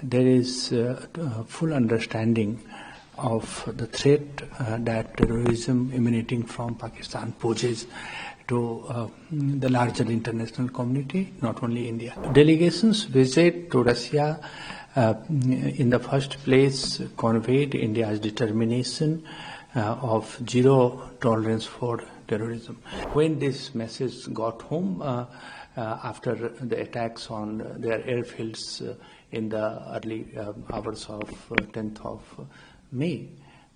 there is full understanding of the threat that terrorism emanating from Pakistan poses to the larger international community, not only India. Delegations' visit to Russia in the first place conveyed India's determination of zero tolerance for terrorism. When this message got home after the attacks on their airfields in the early hours of 10th of May,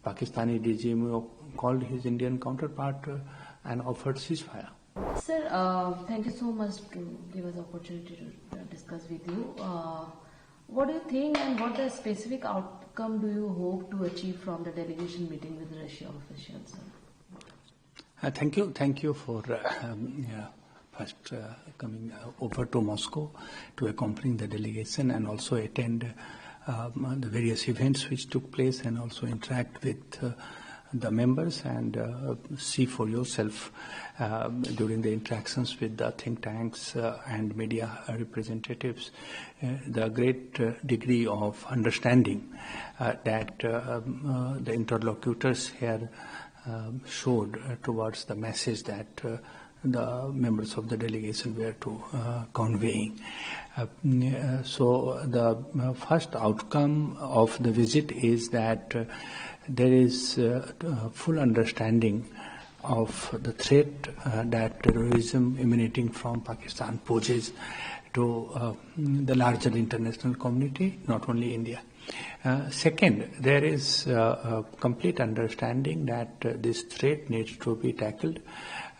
Pakistani DGMO called his Indian counterpart and offered ceasefire. Sir, thank you so much to give us the opportunity to discuss with you. What do you think and what the specific outcome do you hope to achieve from the delegation meeting with Russia officials? Thank you for first coming over to Moscow to accompany the delegation and also attend the various events which took place and also interact with the members and see for yourself during the interactions with the think tanks and media representatives the great degree of understanding that the interlocutors here showed towards the message that the members of the delegation were to conveying. So the first outcome of the visit is that there is full understanding of the threat that terrorism emanating from Pakistan poses to the larger international community, not only India. Second, there is a complete understanding that this threat needs to be tackled.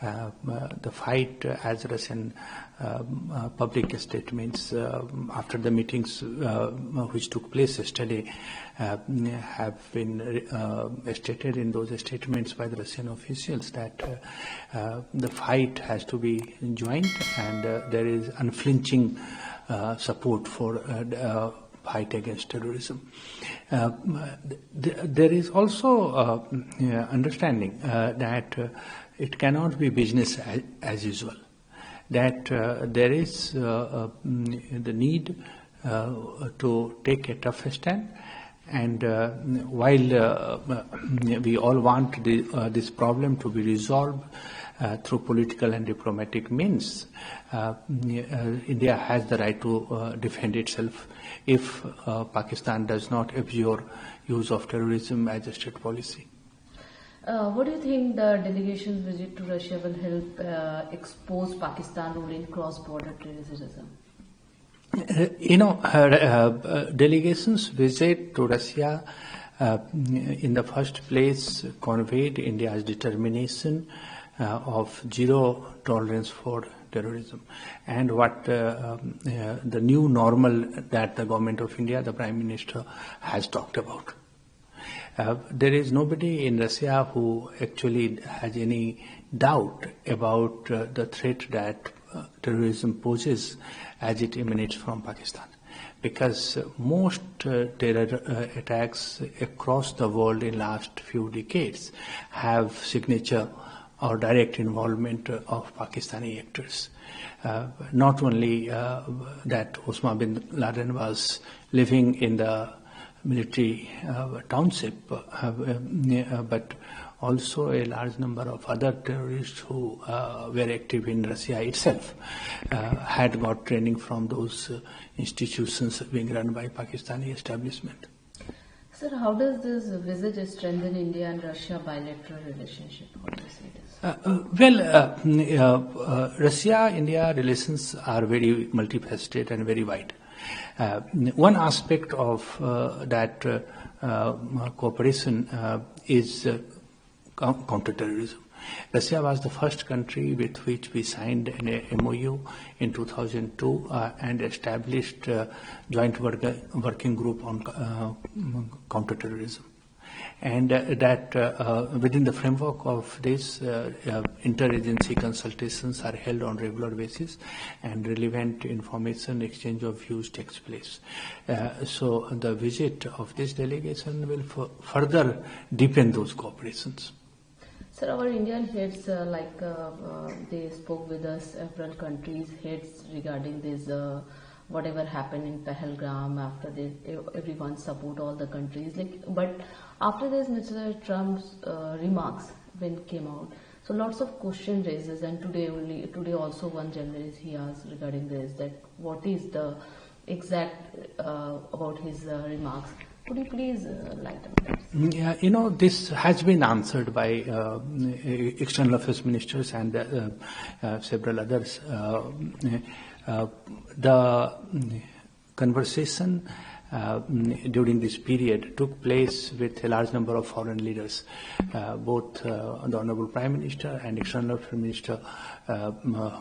The fight, as Russian public statements after the meetings which took place yesterday have been stated in those statements by the Russian officials that the fight has to be joined and there is unflinching support for fight against terrorism. There is also understanding that it cannot be business as usual, that there is the need to take a tough stand. And while we all want this problem to be resolved through political and diplomatic means, India has the right to defend itself if Pakistan does not abjure use of terrorism as a state policy. What do you think the delegation's visit to Russia will help expose Pakistan role in cross-border terrorism? Delegations' visit to Russia in the first place conveyed India's determination of zero tolerance for terrorism and what the new normal that the government of India, the Prime Minister, has talked about. There is nobody in Russia who actually has any doubt about the threat that terrorism poses as it emanates from Pakistan, because most terror attacks across the world in last few decades have signature or direct involvement of Pakistani actors. Not only that Osama bin Laden was living in the military township, but also a large number of other terrorists who were active in Russia itself had got training from those institutions being run by Pakistani establishment. Sir, how does this visit strengthen India and Russia bilateral relationship? How do you see this? Russia-India relations are very multifaceted and very wide. One aspect of that cooperation is counterterrorism. Russia was the first country with which we signed an MOU in 2002 and established a joint working group on counterterrorism. And that within the framework of this, interagency consultations are held on regular basis and relevant information exchange of views takes place. So the visit of this delegation will further deepen those cooperations. Sir, our Indian heads, they spoke with us, several countries' heads regarding this whatever happened in Pahalgam, after this, everyone support all the countries. But after this, Mr. Trump's remarks when came out, so lots of question raises, and today also one journalist he asked regarding this, that what is the exact about his remarks. Could you please lighten that? Yeah, this has been answered by external affairs ministers and several others. The conversation during this period took place with a large number of foreign leaders. Both the Honorable Prime Minister and External Affairs Minister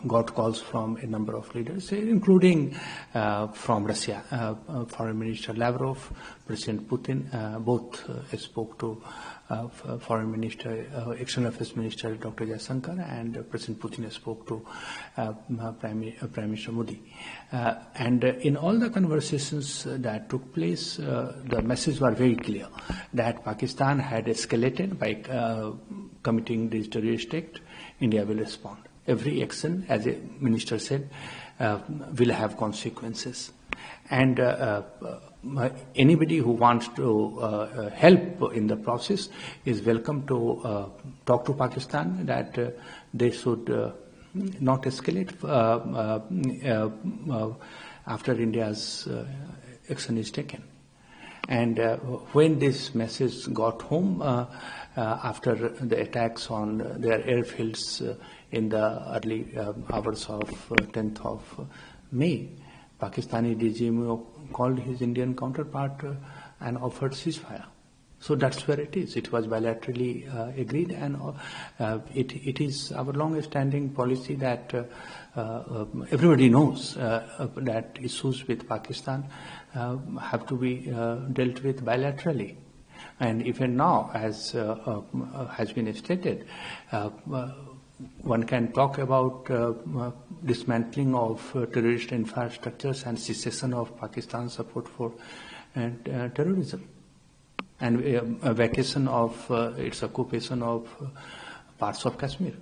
got calls from a number of leaders, including from Russia. Foreign Minister Lavrov, President Putin, both spoke to Foreign Minister, External Affairs Minister Dr. Jaishankar, and President Putin spoke to Prime Minister Modi. And in all the conversations that took place, the messages were very clear that Pakistan had escalated by committing this terrorist act. India will respond. Every action, as a minister said, will have consequences. And anybody who wants to help in the process is welcome to talk to Pakistan that they should not escalate after India's action is taken. And when this message got home, after the attacks on their airfields in the early hours of 10th of May, Pakistani DGMO called his Indian counterpart and offered ceasefire. So that's where it is. It was bilaterally agreed, and it is our long-standing policy that everybody knows that issues with Pakistan have to be dealt with bilaterally. And even now, as has been stated, one can talk about dismantling of terrorist infrastructures and cessation of Pakistan's support for terrorism, and a vacation of its occupation of parts of Kashmir.